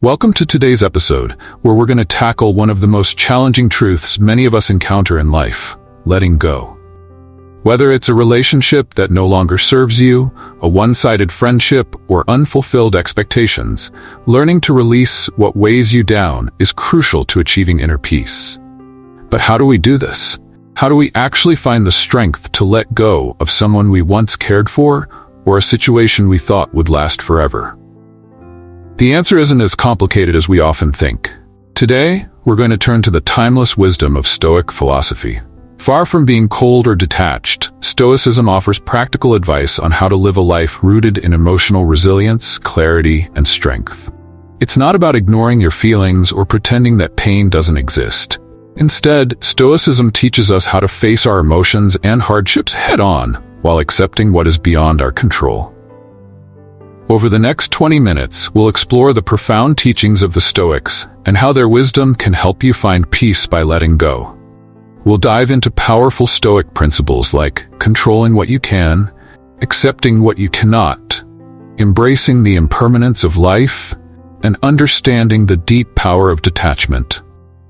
Welcome to today's episode, where we're going to tackle one of the most challenging truths many of us encounter in life: letting go. Whether it's a relationship that no longer serves you, a one-sided friendship, or unfulfilled expectations, learning to release what weighs you down is crucial to achieving inner peace. But how do we do this? How do we actually find the strength to let go of someone we once cared for, or a situation we thought would last forever? The answer isn't as complicated as we often think. Today, we're going to turn to the timeless wisdom of Stoic philosophy. Far from being cold or detached, Stoicism offers practical advice on how to live a life rooted in emotional resilience, clarity, and strength. It's not about ignoring your feelings or pretending that pain doesn't exist. Instead, Stoicism teaches us how to face our emotions and hardships head-on while accepting what is beyond our control. Over the next 20 minutes, we'll explore the profound teachings of the Stoics and how their wisdom can help you find peace by letting go. We'll dive into powerful Stoic principles like controlling what you can, accepting what you cannot, embracing the impermanence of life, and understanding the deep power of detachment.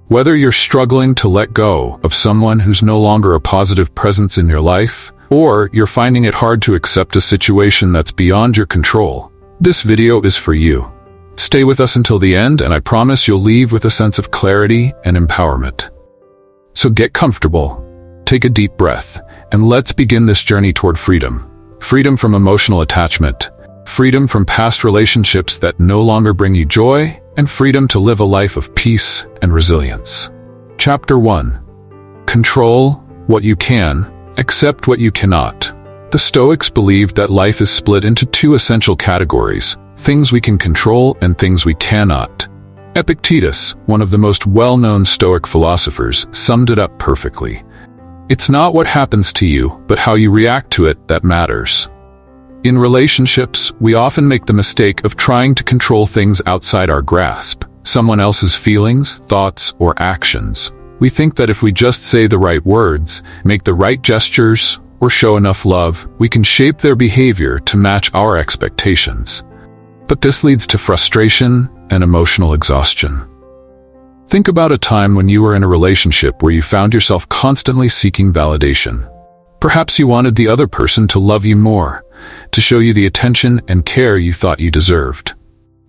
Whether you're struggling to let go of someone who's no longer a positive presence in your life, or you're finding it hard to accept a situation that's beyond your control, this video is for you. Stay with us until the end, and I promise you'll leave with a sense of clarity and empowerment. So get comfortable, take a deep breath, and let's begin this journey toward freedom. Freedom from emotional attachment, freedom from past relationships that no longer bring you joy, and freedom to live a life of peace and resilience. Chapter 1. Control what you can, accept what you cannot. The Stoics believed that life is split into two essential categories: things we can control and things we cannot. Epictetus, one of the most well-known Stoic philosophers, summed it up perfectly. It's not what happens to you, but how you react to it that matters. In relationships, we often make the mistake of trying to control things outside our grasp, someone else's feelings, thoughts, or actions. We think that if we just say the right words, make the right gestures, or show enough love, we can shape their behavior to match our expectations. But this leads to frustration and emotional exhaustion. Think about a time when you were in a relationship where you found yourself constantly seeking validation. Perhaps you wanted the other person to love you more, to show you the attention and care you thought you deserved.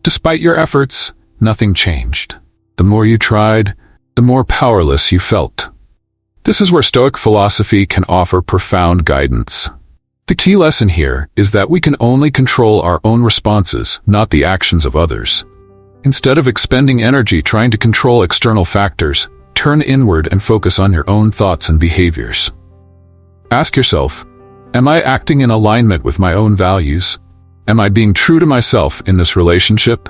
Despite your efforts, nothing changed. The more you tried, the more powerless you felt. This is where Stoic philosophy can offer profound guidance. The key lesson here is that we can only control our own responses, not the actions of others. Instead of expending energy trying to control external factors, turn inward and focus on your own thoughts and behaviors. Ask yourself, am I acting in alignment with my own values? Am I being true to myself in this relationship?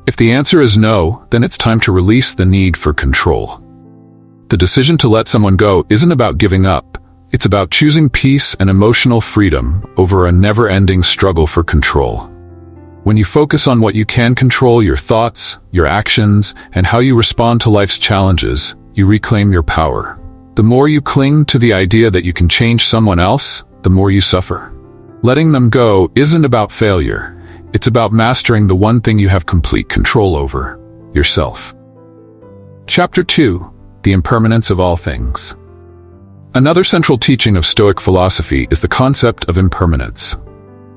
If the answer is no, then it's time to release the need for control. The decision to let someone go isn't about giving up. It's about choosing peace and emotional freedom over a never-ending struggle for control. When you focus on what you can control, your thoughts, your actions, and how you respond to life's challenges, you reclaim your power. The more you cling to the idea that you can change someone else, the more you suffer. Letting them go isn't about failure. It's about mastering the one thing you have complete control over: yourself. Chapter 2. The impermanence of all things. Another central teaching of Stoic philosophy is the concept of impermanence.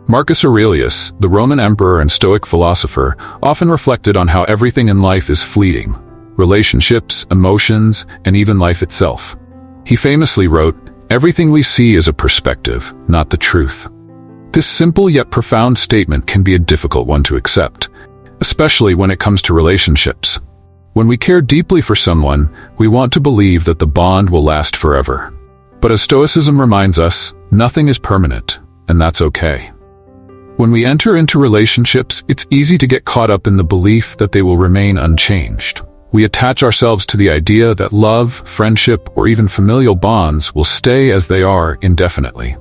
Marcus Aurelius, the Roman emperor and Stoic philosopher, often reflected on how everything in life is fleeting: relationships, emotions, and even life itself. He famously wrote, "Everything we see is a perspective, not the truth." This simple yet profound statement can be a difficult one to accept, especially when it comes to relationships. When we care deeply for someone, we want to believe that the bond will last forever. But as Stoicism reminds us, nothing is permanent, and that's okay. When we enter into relationships, it's easy to get caught up in the belief that they will remain unchanged. We attach ourselves to the idea that love, friendship, or even familial bonds will stay as they are indefinitely.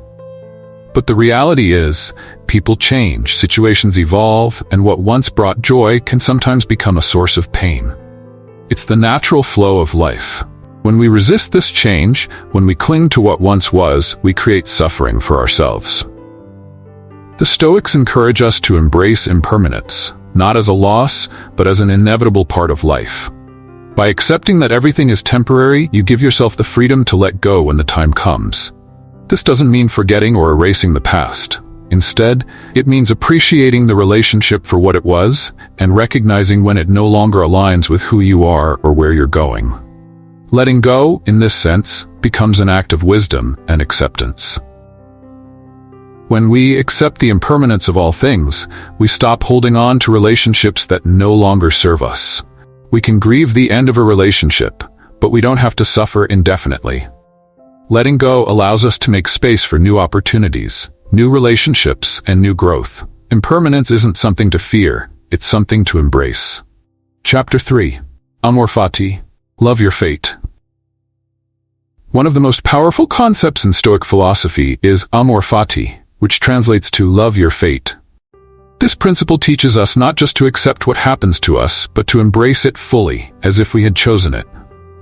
But the reality is, people change, situations evolve, and what once brought joy can sometimes become a source of pain. It's the natural flow of life. When we resist this change, when we cling to what once was, we create suffering for ourselves. The Stoics encourage us to embrace impermanence. not as a loss, but as an inevitable part of life. By accepting that everything is temporary, you give yourself the freedom to let go when the time comes. This doesn't mean forgetting or erasing the past. Instead, it means appreciating the relationship for what it was and recognizing when it no longer aligns with who you are or where you're going. Letting go, in this sense, becomes an act of wisdom and acceptance. When we accept the impermanence of all things, we stop holding on to relationships that no longer serve us. We can grieve the end of a relationship, but we don't have to suffer indefinitely. Letting go allows us to make space for new opportunities, new relationships, and new growth. Impermanence isn't something to fear, it's something to embrace. Chapter 3. Amor Fati. Love your fate. One of the most powerful concepts in Stoic philosophy is amor fati, which translates to love your fate. This principle teaches us not just to accept what happens to us, but to embrace it fully, as if we had chosen it.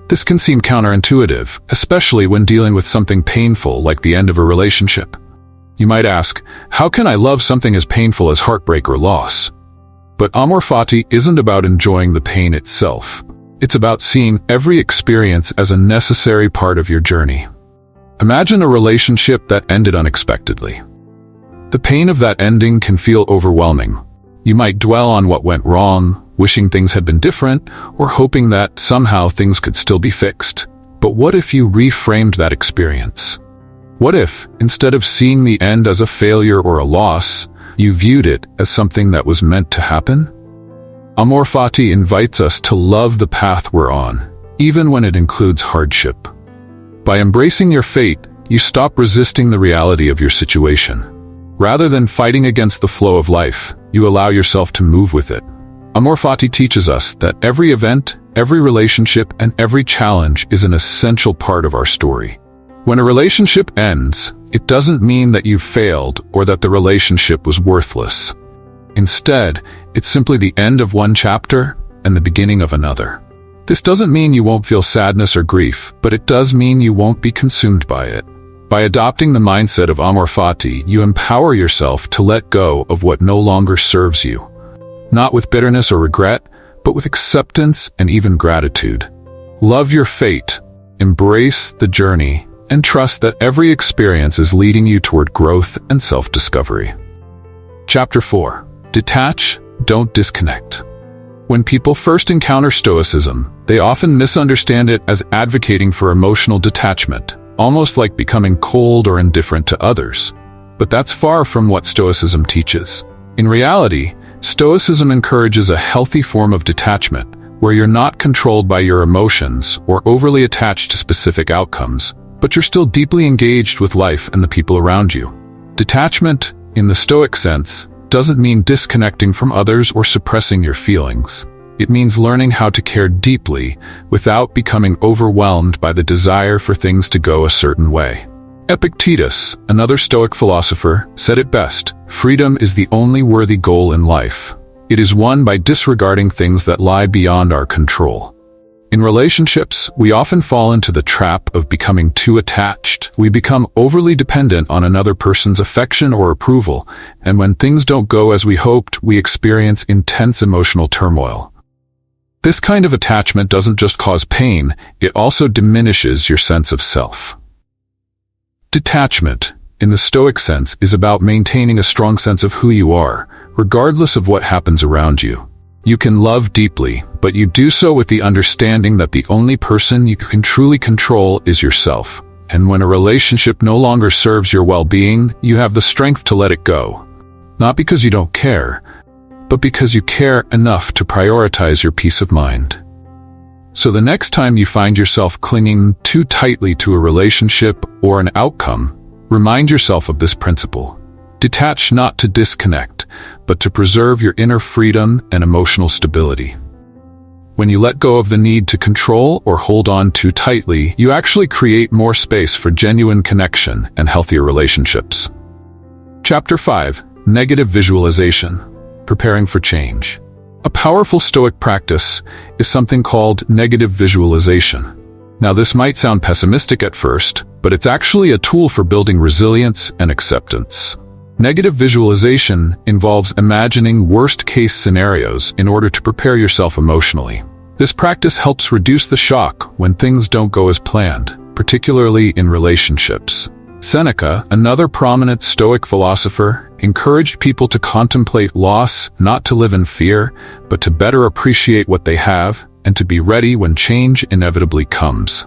This can seem counterintuitive, especially when dealing with something painful like the end of a relationship. You might ask, how can I love something as painful as heartbreak or loss? But amor fati isn't about enjoying the pain itself. It's about seeing every experience as a necessary part of your journey. Imagine a relationship that ended unexpectedly. The pain of that ending can feel overwhelming. You might dwell on what went wrong, wishing things had been different, or hoping that somehow things could still be fixed. But what if you reframed that experience? What if, instead of seeing the end as a failure or a loss, you viewed it as something that was meant to happen? Amor fati invites us to love the path we're on, even when it includes hardship. By embracing your fate, you stop resisting the reality of your situation. Rather than fighting against the flow of life, you allow yourself to move with it. Amor fati teaches us that every event, every relationship, and every challenge is an essential part of our story. When a relationship ends, it doesn't mean that you've failed or that the relationship was worthless. Instead, it's simply the end of one chapter and the beginning of another. This doesn't mean you won't feel sadness or grief, but it does mean you won't be consumed by it. By adopting the mindset of amor fati, you empower yourself to let go of what no longer serves you. Not with bitterness or regret, but with acceptance and even gratitude. Love your fate, embrace the journey, and trust that every experience is leading you toward growth and self-discovery. Chapter 4. Detach, don't disconnect. When people first encounter Stoicism, they often misunderstand it as advocating for emotional detachment, almost like becoming cold or indifferent to others. But that's far from what Stoicism teaches. In reality, Stoicism encourages a healthy form of detachment, where you're not controlled by your emotions or overly attached to specific outcomes, but you're still deeply engaged with life and the people around you. Detachment, in the Stoic sense, doesn't mean disconnecting from others or suppressing your feelings. It means learning how to care deeply without becoming overwhelmed by the desire for things to go a certain way. Epictetus, another Stoic philosopher, said it best: freedom is the only worthy goal in life. It is won by disregarding things that lie beyond our control. In relationships, we often fall into the trap of becoming too attached. We become overly dependent on another person's affection or approval, and when things don't go as we hoped, we experience intense emotional turmoil. This kind of attachment doesn't just cause pain, it also diminishes your sense of self. Detachment, in the Stoic sense, is about maintaining a strong sense of who you are, regardless of what happens around you. You can love deeply, but you do so with the understanding that the only person you can truly control is yourself. And when a relationship no longer serves your well-being, you have the strength to let it go. Not because you don't care, but because you care enough to prioritize your peace of mind. So the next time you find yourself clinging too tightly to a relationship or an outcome, remind yourself of this principle. Detach not to disconnect, but to preserve your inner freedom and emotional stability. When you let go of the need to control or hold on too tightly, you actually create more space for genuine connection and healthier relationships. Chapter 5. Negative visualization. Preparing for change. A powerful Stoic practice is something called negative visualization. Now, this might sound pessimistic at first, but it's actually a tool for building resilience and acceptance. Negative visualization involves imagining worst-case scenarios in order to prepare yourself emotionally. This practice helps reduce the shock when things don't go as planned, particularly in relationships. Seneca, another prominent Stoic philosopher, encouraged people to contemplate loss, not to live in fear, but to better appreciate what they have and to be ready when change inevitably comes.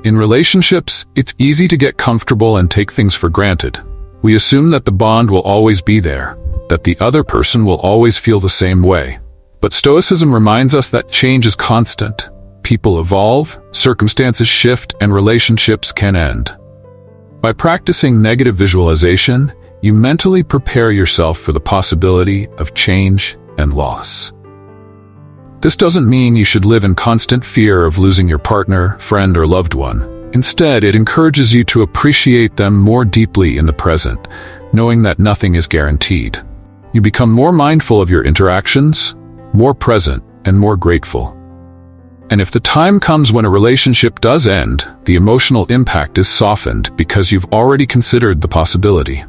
In relationships, it's easy to get comfortable and take things for granted. We assume that the bond will always be there, that the other person will always feel the same way. But Stoicism reminds us that change is constant. People evolve, circumstances shift, and relationships can end. By practicing negative visualization, you mentally prepare yourself for the possibility of change and loss. This doesn't mean you should live in constant fear of losing your partner, friend, or loved one. Instead, it encourages you to appreciate them more deeply in the present, knowing that nothing is guaranteed. You become more mindful of your interactions, more present, and more grateful. And if the time comes when a relationship does end, the emotional impact is softened because you've already considered the possibility.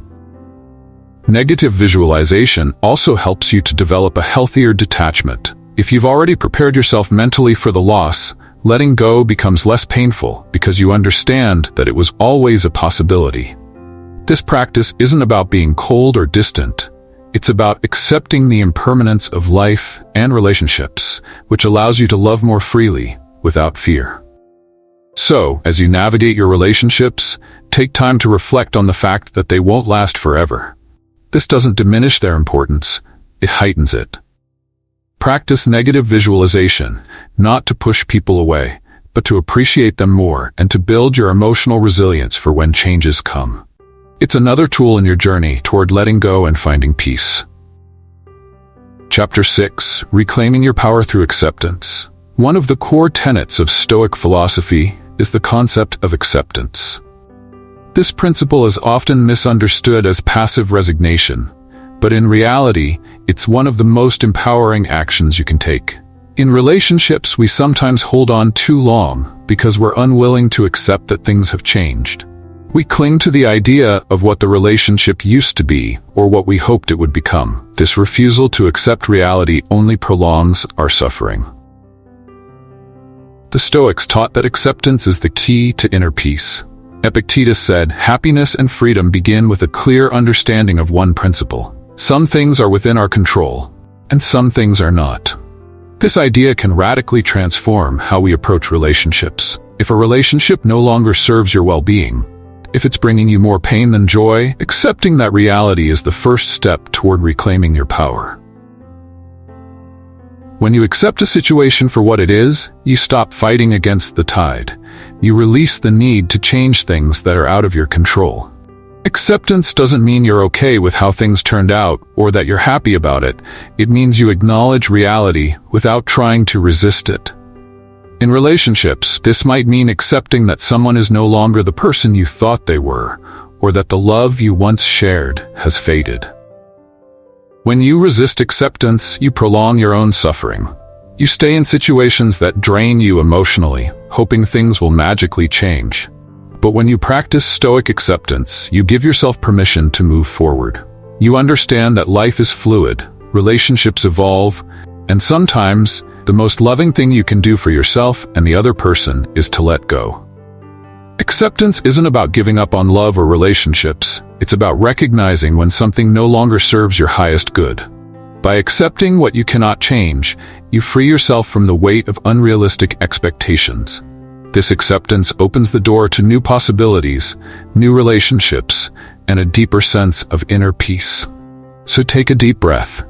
Negative visualization also helps you to develop a healthier detachment. If you've already prepared yourself mentally for the loss, letting go becomes less painful because you understand that it was always a possibility. This practice isn't about being cold or distant. It's about accepting the impermanence of life and relationships, which allows you to love more freely, without fear. So, as you navigate your relationships, take time to reflect on the fact that they won't last forever. This doesn't diminish their importance, it heightens it. Practice negative visualization, not to push people away, but to appreciate them more and to build your emotional resilience for when changes come. It's another tool in your journey toward letting go and finding peace. Chapter 6. Reclaiming your power through acceptance. One of the core tenets of Stoic philosophy is the concept of acceptance. This principle is often misunderstood as passive resignation, but in reality, it's one of the most empowering actions you can take. In relationships, we sometimes hold on too long because we're unwilling to accept that things have changed. We cling to the idea of what the relationship used to be or what we hoped it would become. This refusal to accept reality only prolongs our suffering. The Stoics taught that acceptance is the key to inner peace. Epictetus said, "Happiness and freedom begin with a clear understanding of one principle. Some things are within our control, and some things are not." This idea can radically transform how we approach relationships. If a relationship no longer serves your well-being, if it's bringing you more pain than joy, accepting that reality is the first step toward reclaiming your power. When you accept a situation for what it is, you stop fighting against the tide. You release the need to change things that are out of your control. Acceptance doesn't mean you're okay with how things turned out or that you're happy about it. It means you acknowledge reality without trying to resist it. In relationships, this might mean accepting that someone is no longer the person you thought they were, or that the love you once shared has faded. When you resist acceptance, you prolong your own suffering. You stay in situations that drain you emotionally, hoping things will magically change. But when you practice Stoic acceptance, you give yourself permission to move forward. You understand that life is fluid, relationships evolve, and sometimes the most loving thing you can do for yourself and the other person is to let go. Acceptance isn't about giving up on love or relationships. It's about recognizing when something no longer serves your highest good. By accepting what you cannot change, you free yourself from the weight of unrealistic expectations. This acceptance opens the door to new possibilities, new relationships, and a deeper sense of inner peace. So take a deep breath.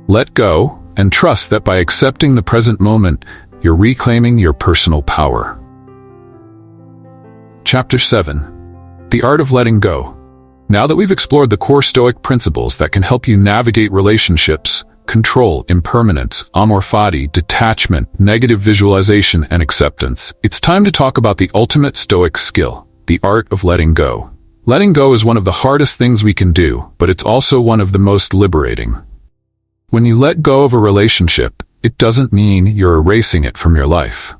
Let go, and trust that by accepting the present moment, you're reclaiming your personal power. Chapter 7. The Art of Letting Go. Now that we've explored the core Stoic principles that can help you navigate relationships, control, impermanence, amor fati, detachment, negative visualization, and acceptance, it's time to talk about the ultimate Stoic skill, the art of letting go. Letting go is one of the hardest things we can do, but it's also one of the most liberating. When you let go of a relationship, it doesn't mean you're erasing it from your life.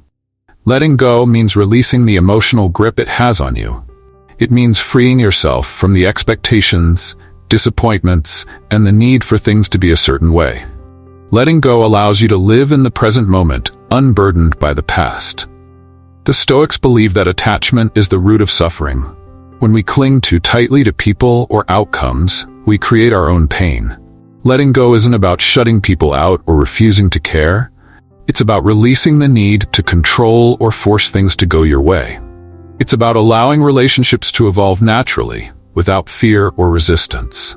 Letting go means releasing the emotional grip it has on you. It means freeing yourself from the expectations, disappointments, and the need for things to be a certain way. Letting go allows you to live in the present moment, unburdened by the past. The Stoics believe that attachment is the root of suffering. When we cling too tightly to people or outcomes, we create our own pain. Letting go isn't about shutting people out or refusing to care. It's about releasing the need to control or force things to go your way. It's about allowing relationships to evolve naturally, without fear or resistance.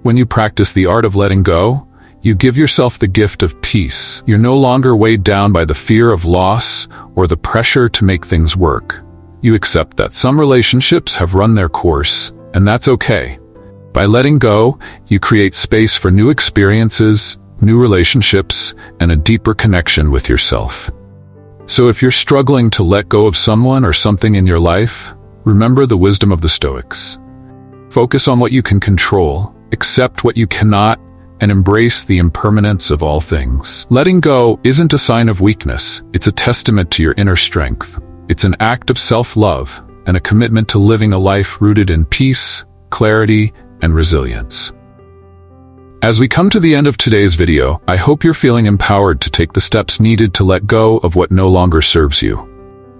When you practice the art of letting go, you give yourself the gift of peace. You're no longer weighed down by the fear of loss or the pressure to make things work. You accept that some relationships have run their course, and that's okay. By letting go, you create space for new experiences, new relationships, and a deeper connection with yourself. So if you're struggling to let go of someone or something in your life, remember the wisdom of the Stoics. Focus on what you can control, accept what you cannot, and embrace the impermanence of all things. Letting go isn't a sign of weakness, it's a testament to your inner strength. It's an act of self-love and a commitment to living a life rooted in peace, clarity, and resilience. As we come to the end of today's video, I hope you're feeling empowered to take the steps needed to let go of what no longer serves you.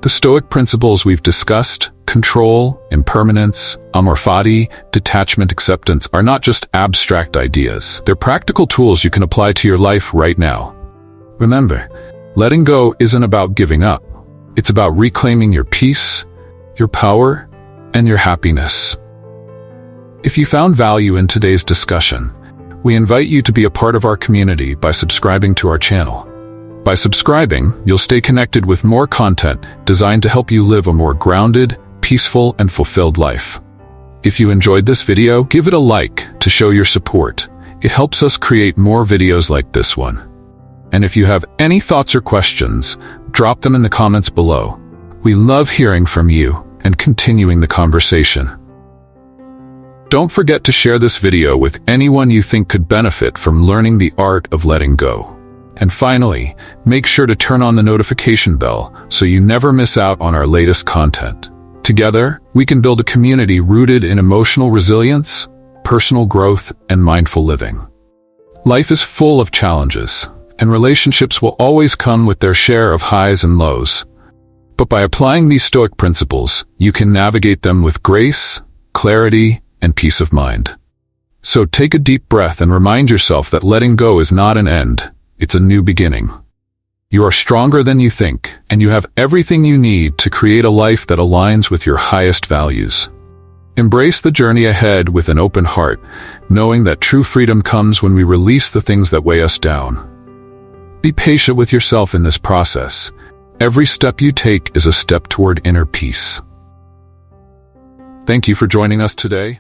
The Stoic principles we've discussed, control, impermanence, amor fati, detachment, acceptance, are not just abstract ideas. They're practical tools you can apply to your life right now. Remember, letting go isn't about giving up. It's about reclaiming your peace, your power, and your happiness. If you found value in today's discussion, we invite you to be a part of our community by subscribing to our channel. By subscribing, you'll stay connected with more content designed to help you live a more grounded, peaceful, and fulfilled life. If you enjoyed this video, give it a like to show your support. It helps us create more videos like this one. And if you have any thoughts or questions, drop them in the comments below. We love hearing from you and continuing the conversation. Don't forget to share this video with anyone you think could benefit from learning the art of letting go. And finally, make sure to turn on the notification bell so you never miss out on our latest content. Together, we can build a community rooted in emotional resilience, personal growth, and mindful living. Life is full of challenges, and relationships will always come with their share of highs and lows. But by applying these Stoic principles, you can navigate them with grace, clarity, and peace of mind. So take a deep breath and remind yourself that letting go is not an end. It's a new beginning. You are stronger than you think, and you have everything you need to create a life that aligns with your highest values. Embrace the journey ahead with an open heart, knowing that true freedom comes when we release the things that weigh us down. Be patient with yourself in this process. Every step you take is a step toward inner peace. Thank you for joining us today.